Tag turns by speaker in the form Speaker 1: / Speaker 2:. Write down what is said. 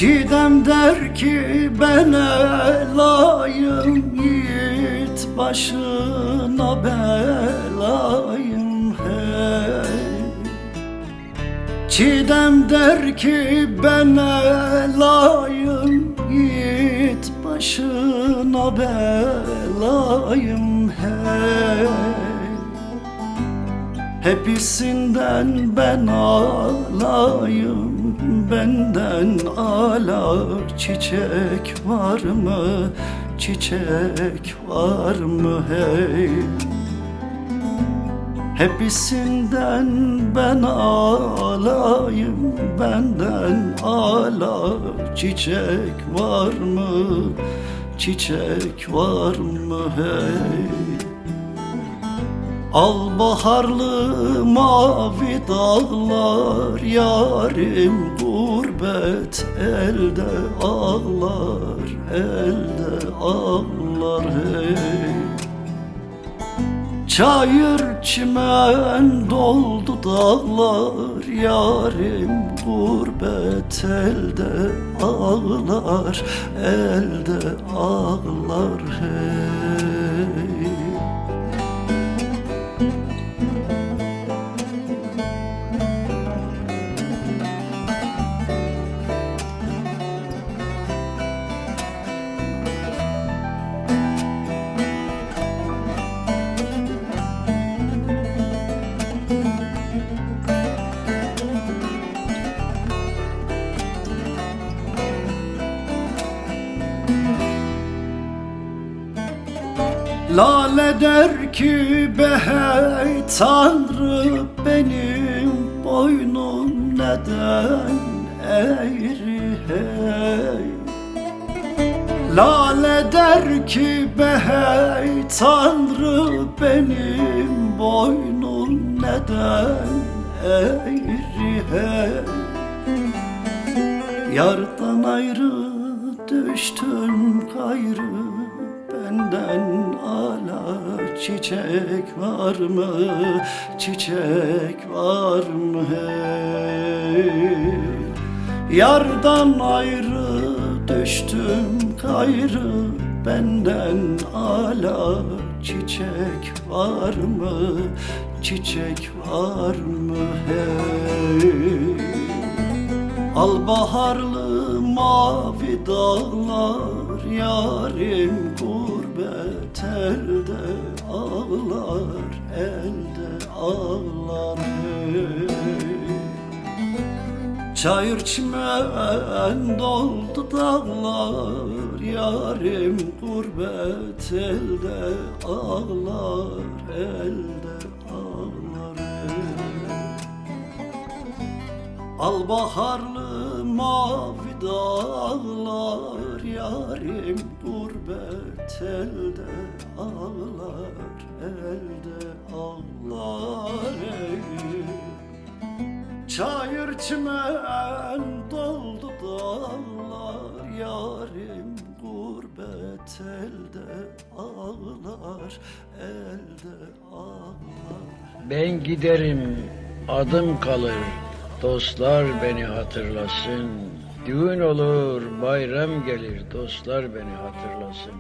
Speaker 1: Çiğdem der ki ben elayım, yiğit başına belayım hey. Çiğdem der ki ben elayım, yiğit başına belayım hey. Hepsinden ben alayım, benden ala çiçek var mı, çiçek var mı hey. Hepsinden ben alayım, benden ala çiçek var mı, çiçek var mı hey. Al baharlı mavi dağlar, yarim gurbet elde ağlar, elde ağlar hey. Çayır çimen doldu dağlar, yarim gurbet elde ağlar, elde ağlar hey. Lale der ki be hey Tanrı, benim boynum neden eğri hey. Lale der ki be hey Tanrı, benim boynum neden eğri hey. Yardan ayrı düştüm gayrı, benden ala çiçek var mı, çiçek var mı hey. Yardan ayrı düştüm gayrı, benden ala çiçek var mı, çiçek var mı hey. Al baharlı mavi dağlar, yarim gurbet elde ağlar, elde ağlar hey. Çayır çimen doldu dağlar, yarim gurbet elde ağlar, elde ağlar hey. Al baharlı mavi dağlar, yarim gurbet elde ağlar, elde ağlar ey. Çayır çimen doldu dağlar, yarim gurbet elde ağlar, elde ağlar.
Speaker 2: Ben giderim, adım kalır, dostlar beni hatırlasın. Düğün olur, bayram gelir, dostlar beni hatırlasın.